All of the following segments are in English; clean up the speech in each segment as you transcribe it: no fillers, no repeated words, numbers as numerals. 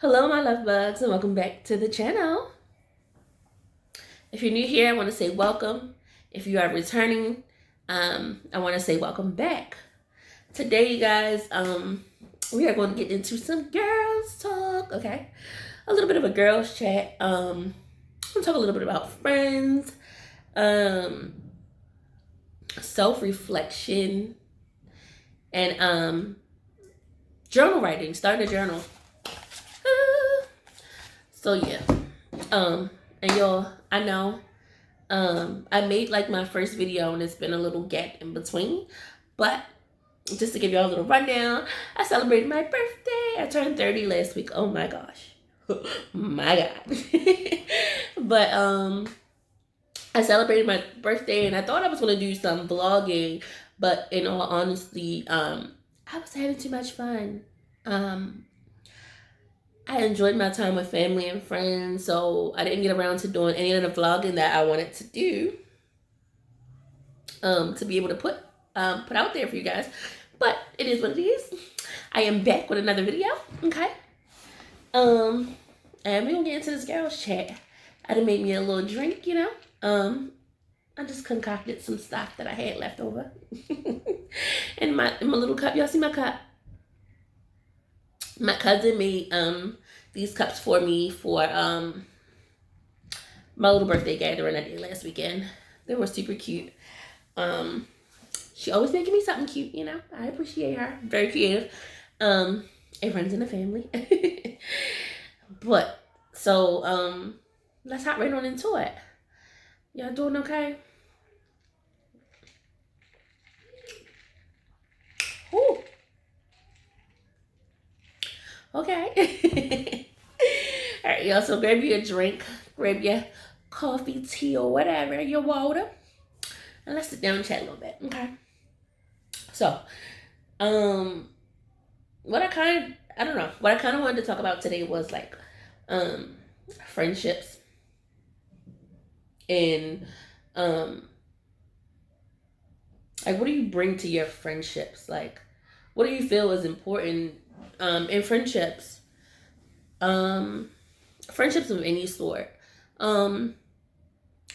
Hello, my love bugs, and welcome back to the channel. If you're new here, I want to say welcome. If you are returning, I want to say welcome back. Today, you guys, we are going to get into some girls talk. Okay, a little bit of a girls chat. We'll talk a little bit about friends, self-reflection, and journal writing. Starting a journal. So yeah. And y'all, I know, I made like my first video and it's been a little gap in between, but just to give y'all a little rundown, I celebrated my birthday. I turned 30 last week. Oh my gosh. My God. But, I celebrated my birthday and I thought I was going to do some vlogging, but in all honesty, I was having too much fun. I enjoyed my time with family and friends, so I didn't get around to doing any of the vlogging that I wanted to do, to be able to put out there for you guys. But it is what it is. I am back with another video, okay? And we're gonna get into this girls chat. I done made me a little drink, you know. I just concocted some stuff that I had left over in my little cup. Y'all see my cup? My cousin made these cups for me for my little birthday gathering I did last weekend. They were super cute. She always making me something cute, you know. I appreciate her. Very creative. It runs in the family. But so let's hop right on into it. Y'all doing okay? Ooh. Okay. All right, y'all. So grab you a drink, grab your coffee, tea, or whatever, your water, and let's sit down and chat a little bit. Okay. So, what I kind of wanted to talk about today was like, friendships and like what do you bring to your friendships? Like, what do you feel is important in friendships? Friendships of any sort. Like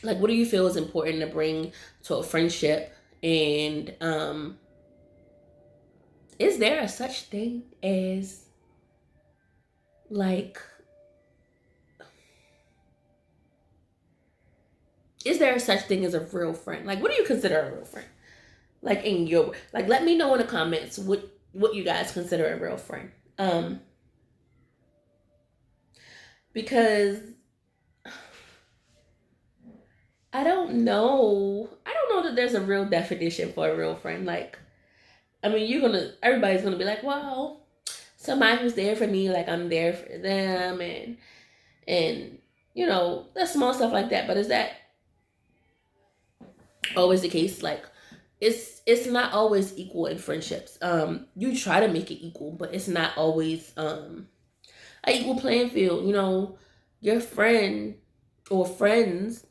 what do you feel is important to bring to a friendship? And is there a such thing as like, is there a such thing as a real friend? Like, what do you consider a real friend? Like in your, like, let me know in the comments what you guys consider a real friend. Because I don't know that there's a real definition for a real friend. Like, I mean, everybody's gonna be like, well, somebody who's there for me, like I'm there for them, and you know, the small stuff like that. But is that always the case? Like, it's not always equal in friendships. You try to make it equal, but it's not always an equal playing field. You know, your friend or friends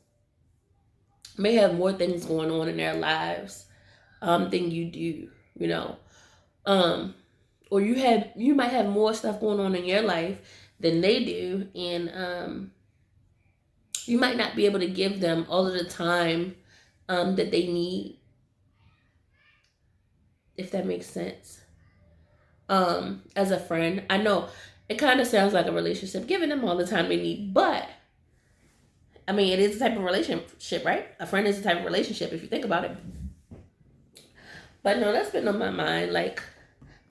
may have more things going on in their lives than you do. You know, or you might have more stuff going on in your life than they do, and you might not be able to give them all of the time that they need, if that makes sense. As a friend, I know it kind of sounds like a relationship, giving them all the time they need, but I mean, it is a type of relationship, right? A friend is a type of relationship if you think about it. But no, that's been on my mind. Like,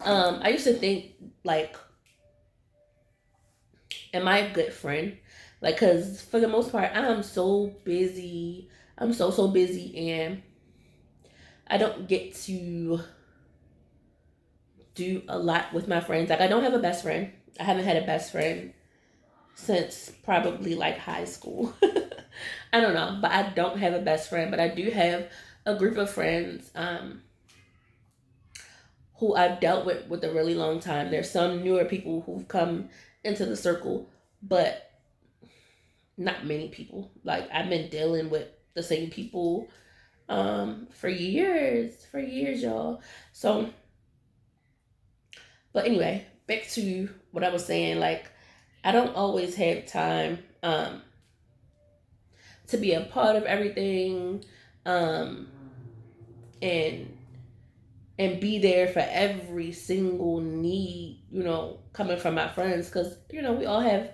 I used to think, like, am I a good friend? Like, because for the most part, I'm so busy. I'm so busy, and I don't get to do a lot with my friends. Like, I don't have a best friend. I haven't had a best friend since probably like high school. I don't know, but I don't have a best friend, but I do have a group of friends who I've dealt with a really long time. There's some newer people who've come into the circle, but not many people. Like, I've been dealing with the same people for years, y'all. So, but anyway, back to what I was saying. Like, I don't always have time to be a part of everything, um, and be there for every single need, coming from my friends, because we all have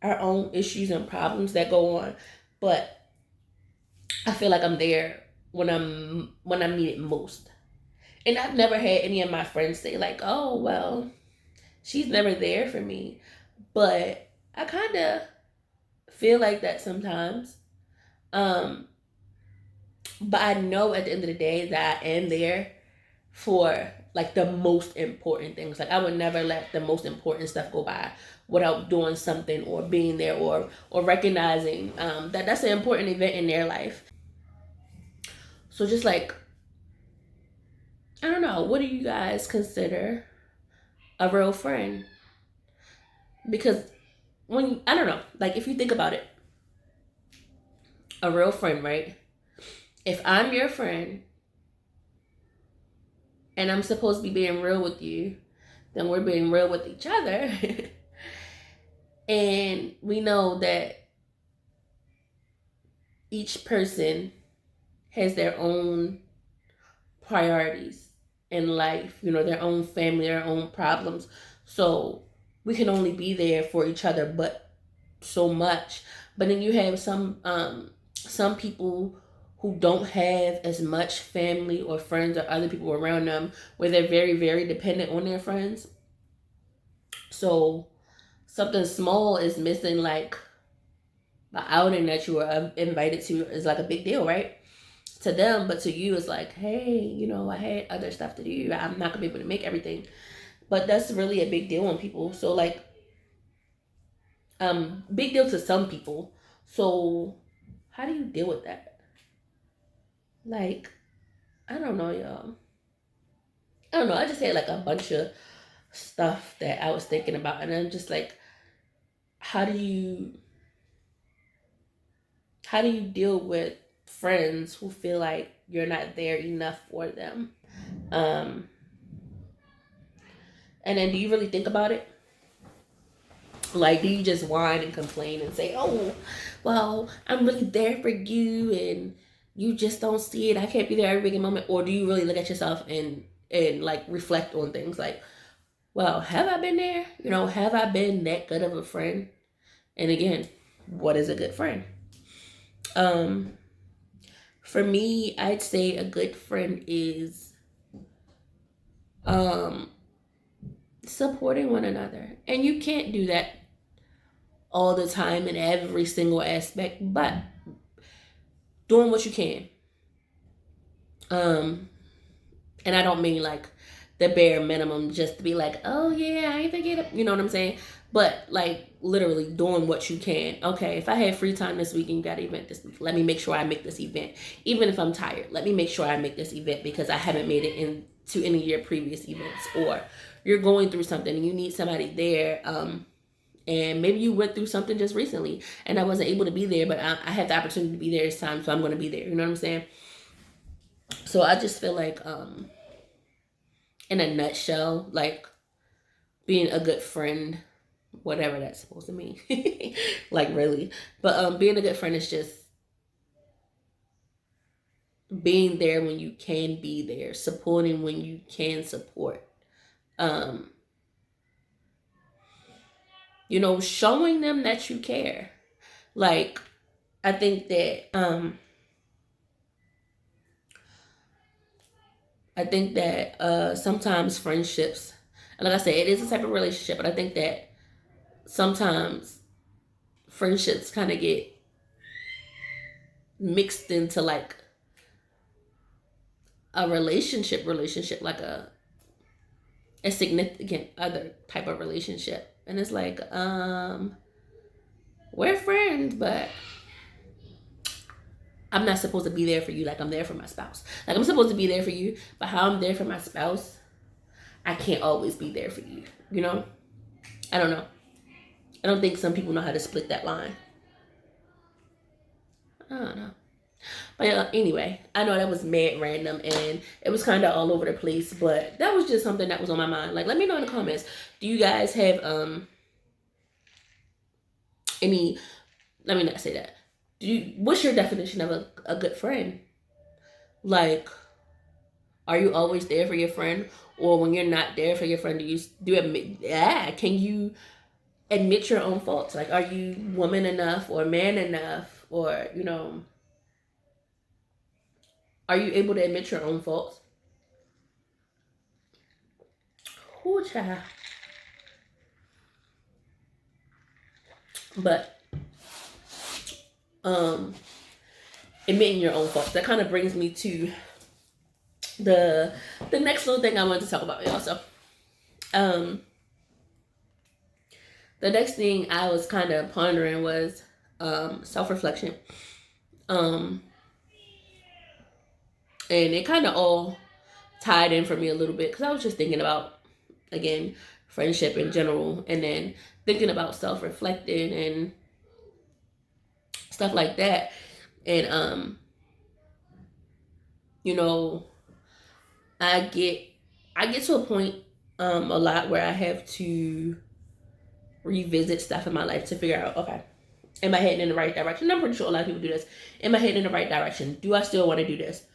our own issues and problems that go on, but I feel like I'm there when I'm needed most. And I've never had any of my friends say like, "Oh, well, she's never there for me," but I kind of feel like that sometimes. Um, but I know at the end of the day that I am there for like the most important things. Like I would never let the most important stuff go by without doing something or being there or recognizing that that's an important event in their life. So just like, I don't know, what do you guys consider a real friend? Because when, I don't know, like if you think about it, a real friend, right? If I'm your friend and I'm supposed to be being real with you, then we're being real with each other. And we know that each person has their own priorities in life, their own family, their own problems. So we can only be there for each other, but so much. But then you have some people who don't have as much family or friends or other people around them, where they're very, very dependent on their friends. So something small is missing, like the outing that you were invited to is like a big deal, right? To them, but to you, it's like, hey, I had other stuff to do. I'm not gonna be able to make everything. But that's really a big deal on people. So like, big deal to some people. So how do you deal with that? Like, I don't know, y'all. I don't know. I just had like a bunch of stuff that I was thinking about, and I'm just like, how do you how do you deal with friends who feel like you're not there enough for them? Um, and then do you really think about it? Like, do you just whine and complain and say, "Oh, well, I'm really there for you, and you just don't see it. I can't be there every big moment," or do you really look at yourself and like reflect on things like, "Well, have I been there? Have I been that good of a friend?" And again, what is a good friend? Um, for me, I'd say a good friend is um supporting one another, and you can't do that all the time in every single aspect, but doing what you can. Um, and I don't mean like the bare minimum just to be like, oh yeah, I ain't forget it. You know what I'm saying? But like literally doing what you can. Okay, if I had free time this week and you got an event this week, let me make sure I make this event. Even if I'm tired, let me make sure I make this event because I haven't made it into any of your previous events. Or you're going through something and you need somebody there. And maybe you went through something just recently and I wasn't able to be there, but I had the opportunity to be there this time, so I'm going to be there. You know what I'm saying? So I just feel like, in a nutshell, like being a good friend, whatever that's supposed to mean, like really. But being a good friend is just being there when you can be there, supporting when you can support. Um, showing them that you care. Like I think that sometimes friendships, like I said, it is a type of relationship, but I think that sometimes friendships kind of get mixed into like a relationship, like a significant other type of relationship. And it's like, we're friends, but I'm not supposed to be there for you like I'm there for my spouse. Like I'm supposed to be there for you, but how I'm there for my spouse, I can't always be there for you. I don't know. I don't think some people know how to split that line. I don't know. But anyway, I know that was mad random and it was kind of all over the place, but that was just something that was on my mind. Like, let me know in the comments. Do you guys have any, let me not say that. What's your definition of a good friend? Like, are you always there for your friend? Or when you're not there for your friend, can you admit your own faults? Like, are you woman enough or man enough? Or, are you able to admit your own faults? Ooh, child. But, admitting your own faults, that kind of brings me to the next little thing I wanted to talk about, y'all. So, the next thing I was kind of pondering was self-reflection. And it kind of all tied in for me a little bit because I was just thinking about, again, friendship in general, and then thinking about self-reflecting and stuff like that. And I get to a point a lot where I have to revisit stuff in my life to figure out, okay, am I heading in the right direction? I'm pretty sure a lot of people do this. Am I heading in the right direction? Do I still want to do this?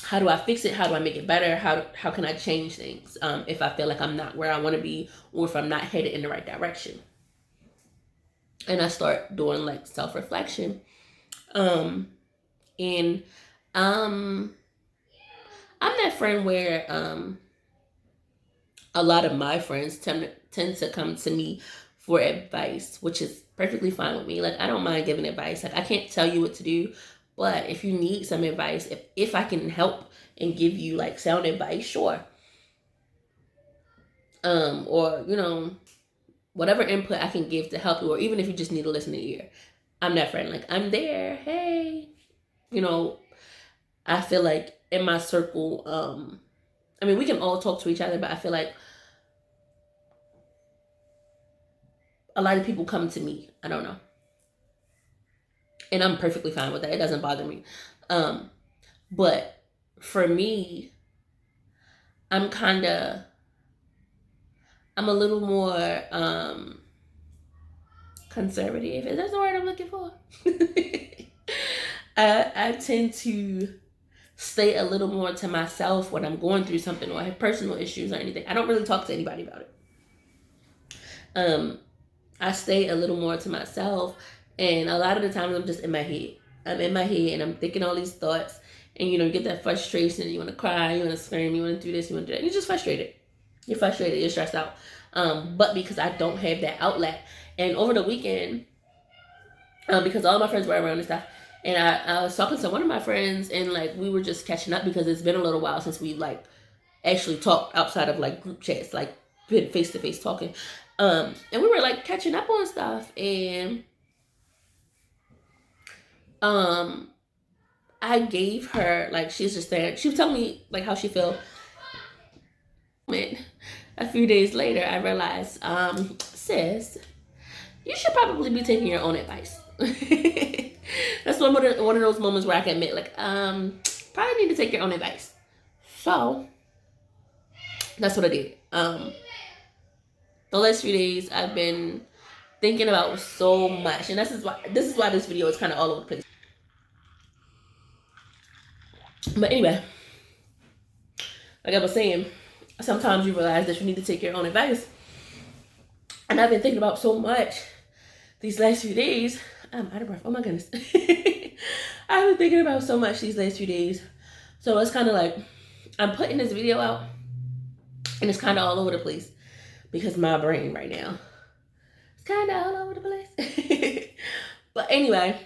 How do I fix it? How do I make it better? How can I change things if I feel like I'm not where I want to be, or if I'm not headed in the right direction? And I start doing like self-reflection. And I'm that friend where a lot of my friends tend to come to me for advice, which is perfectly fine with me. Like, I don't mind giving advice. Like, I can't tell you what to do, but if you need some advice, if I can help and give you like sound advice, sure. Or whatever input I can give to help you, or even if you just need a listening ear, I'm that friend. Like, I'm there. Hey, I feel like in my circle, I mean, we can all talk to each other, but I feel like a lot of people come to me. I don't know. And I'm perfectly fine with that. It doesn't bother me. But for me, I'm a little more conservative. Is that the word I'm looking for? I tend to stay a little more to myself when I'm going through something or I have personal issues or anything. I don't really talk to anybody about it. I stay a little more to myself, and a lot of the times I'm just in my head. I'm in my head and I'm thinking all these thoughts, and you get that frustration. You want to cry, you want to scream, you want to do this, you want to do that. You're just frustrated. You're frustrated. You're stressed out. But because I don't have that outlet, and over the weekend, because all my friends were around and stuff, and I was talking to one of my friends, and like we were just catching up because it's been a little while since we like actually talked outside of like group chats, like been face to face talking. And we were like catching up on stuff, and I gave her, like, she's just there. She was telling me like how she felt. A few days later, I realized, sis, you should probably be taking your own advice. That's one of those moments where I can admit, like, probably need to take your own advice. So that's what I did. The last few days I've been thinking about so much, and this is why this video is kind of all over the place. But anyway, like I was saying, sometimes you realize that you need to take your own advice. And I've been thinking about so much these last few days. I'm out of breath. Oh my goodness. I've been thinking about so much these last few days. So it's kind of like I'm putting this video out, and it's kind of all over the place because my brain right now is kind of all over the place. But anyway,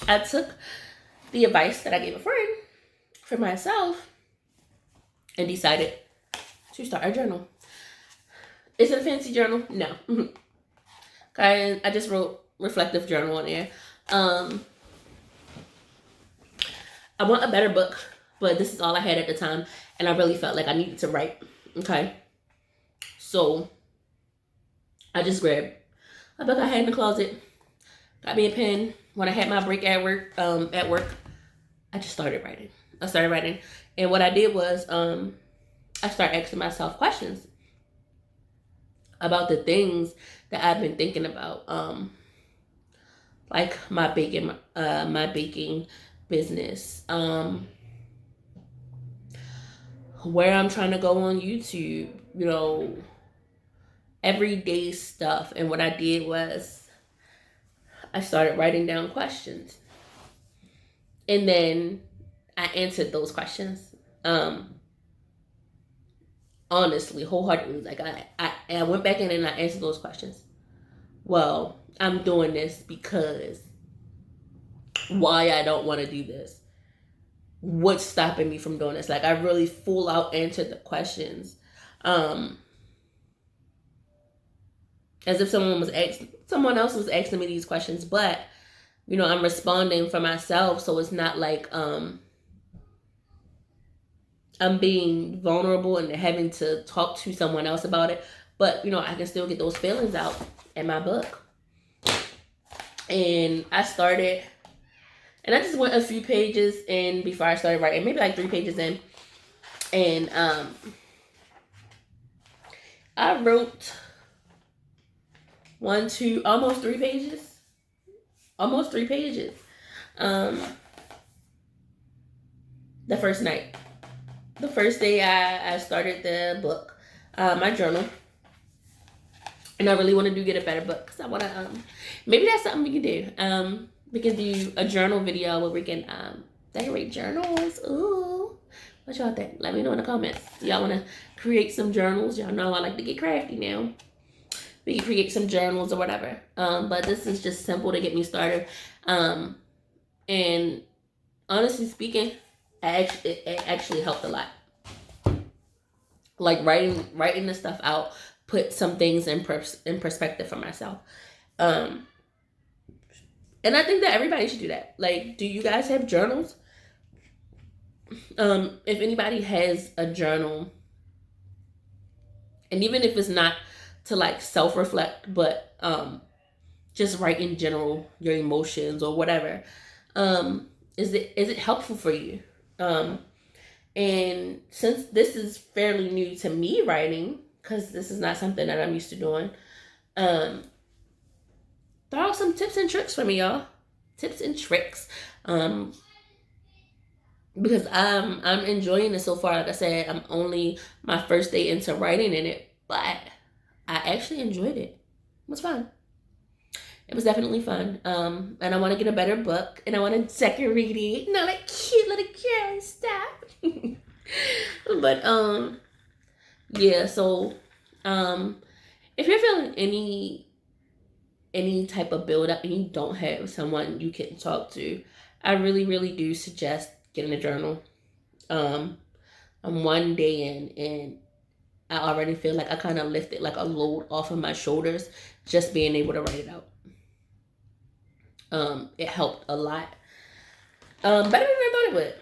I took the advice that I gave a friend for myself and decided to start a journal. Is it a fancy journal? No. Okay, I just wrote reflective journal on there. I want a better book, but this is all I had at the time, and I really felt like I needed to write. Okay, so I just grabbed a book I had in the closet, got me a pen. When I had my break at work, I just started writing. And what I did was I started asking myself questions about the things that I've been thinking about. Like my baking business. Where I'm trying to go on YouTube, everyday stuff. And what I did was I started writing down questions. And then I answered those questions. Honestly, wholeheartedly. Like I went back in and I answered those questions. Well, I'm doing this because why I don't want to do this. What's stopping me from doing this? Like I really full out answered the questions. As if someone else was asking me these questions, but I'm responding for myself, so it's not like I'm being vulnerable and having to talk to someone else about it. But I can still get those feelings out in my book. And I started, and I just went a few pages in before I started writing, maybe like 3 pages in, and I wrote 1, 2, almost 3 pages. The first night. The first day I started the book, my journal. And I really want to get a better book because I want to, maybe that's something we can do. We can do a journal video where we can decorate journals. Ooh. What y'all think? Let me know in the comments. Y'all want to create some journals? Y'all know I like to get crafty now. We can create some journals or whatever. But this is just simple to get me started. And honestly speaking, it actually helped a lot. Like writing this stuff out, put some things in perspective for myself. And I think that everybody should do that. Like, do you guys have journals? If anybody has a journal, and even if it's not to like self-reflect, but just write in general your emotions or whatever, is it helpful for you? And since this is fairly new to me writing, because this is not something that I'm used to doing, throw out some tips and tricks for me, y'all. Tips and tricks. Because I'm enjoying it so far. Like I said, I'm only my first day into writing in it, but I actually enjoyed it. It was fun. It was definitely fun. And I want to get a better book, and I want to decorate it. Not like cute little girl and stuff. But yeah. So if you're feeling any type of build up and you don't have someone you can talk to, I really, really do suggest getting a journal. I'm 1 day in, and I already feel like I kind of lifted like a load off of my shoulders just being able to write it out. It helped a lot. Better than I thought it would.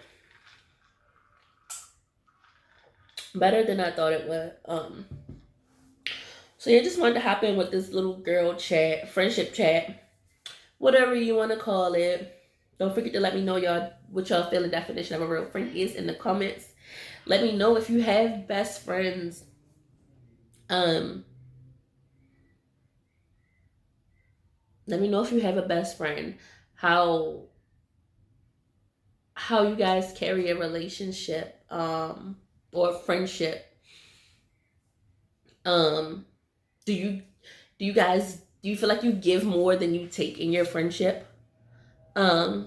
Better than I thought it would. So yeah, just wanted to hop in with this little girl chat, friendship chat, whatever you want to call it. Don't forget to let me know what y'all feel the definition of a real friend is in the comments. Let me know if you have best friends. Let me know if you have a best friend. How you guys carry a relationship or friendship. Do you feel like you give more than you take in your friendship? I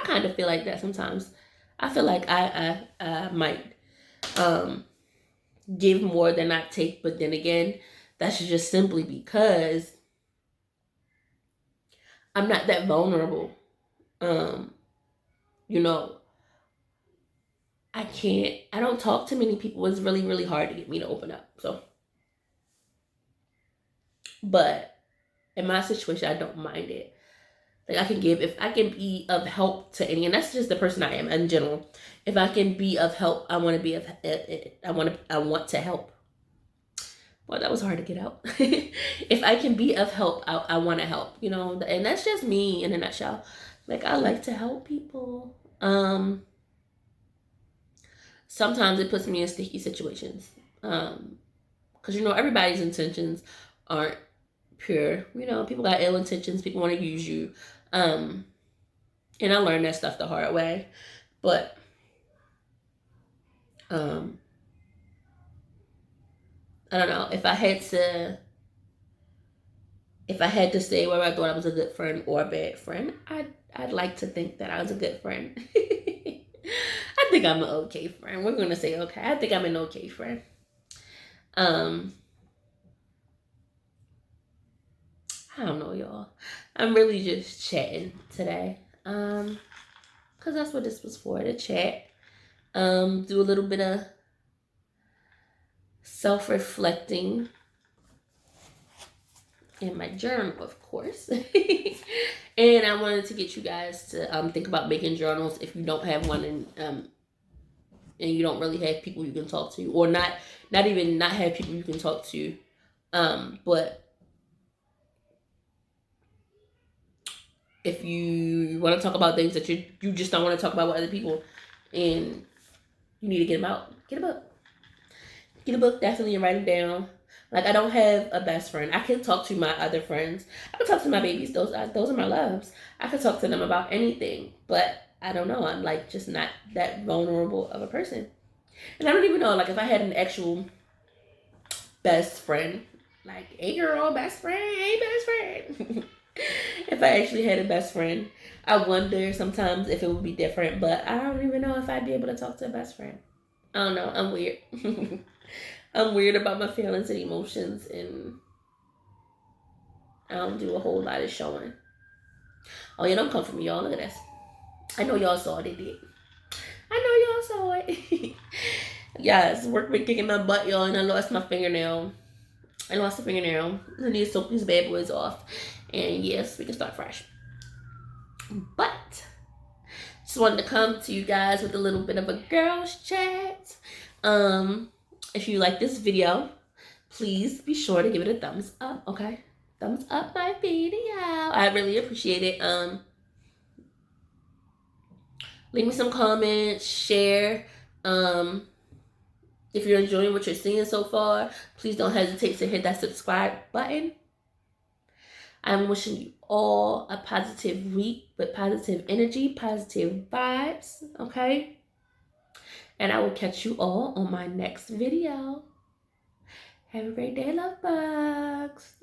kind of feel like that sometimes. I feel like I might give more than I take, but then again, that's just simply because I'm not that vulnerable. I don't talk to many people. It's really, really hard to get me to open up. So, but in my situation, I don't mind it. Like if I can be of help to any, and that's just the person I am in general. If I can be of help, I want to be I want to help. Well, that was hard to get out. If I can be of help, I want to help, and that's just me in a nutshell. Like, I like to help people. Sometimes it puts me in sticky situations. Because, you know, everybody's intentions aren't pure. You know, people got ill intentions. People want to use you. And I learned that stuff the hard way. But, I don't know. If I had to say whether I thought I was a good friend or a bad friend, I'd like to think that I was a good friend. I think I'm an okay friend. We're gonna say okay. I think I'm an okay friend. I don't know, y'all. I'm really just chatting today. Cause that's what this was for, to chat. Do a little bit of self-reflecting in my journal, of course. And I wanted to get you guys to think about making journals if you don't have one, and you don't really have people you can talk to, or not even not have people you can talk to, but if you want to talk about things that you just don't want to talk about with other people, and you need to get them out, get a book. Get a book, definitely, and write them down. Like, I don't have a best friend. I can talk to my other friends. I can talk to my babies. Those are my loves. I can talk to them about anything. But I don't know. I'm like just not that vulnerable of a person. And I don't even know, like, if I had an actual best friend, like, hey girl, best friend, hey best friend. If I actually had a best friend, I wonder sometimes if it would be different. But I don't even know if I'd be able to talk to a best friend. I don't know. I'm weird. I'm weird about my feelings and emotions, and I don't do a whole lot of showing. Oh, yeah, don't come for me, y'all. Look at this. I know y'all saw it. They did. I know y'all saw it. Yes, work been kicking my butt, y'all, and I lost my fingernail. I lost a fingernail. I need to soak these bad boys off. And yes, we can start fresh. But just wanted to come to you guys with a little bit of a girls chat. If you like this video, please be sure to give it a thumbs up, okay? Thumbs up my video. I really appreciate it. Leave me some comments, share. If you're enjoying what you're seeing so far, please don't hesitate to hit that subscribe button. I'm wishing you all a positive week with positive energy, positive vibes, okay? And I will catch you all on my next video. Have a great day, love bugs.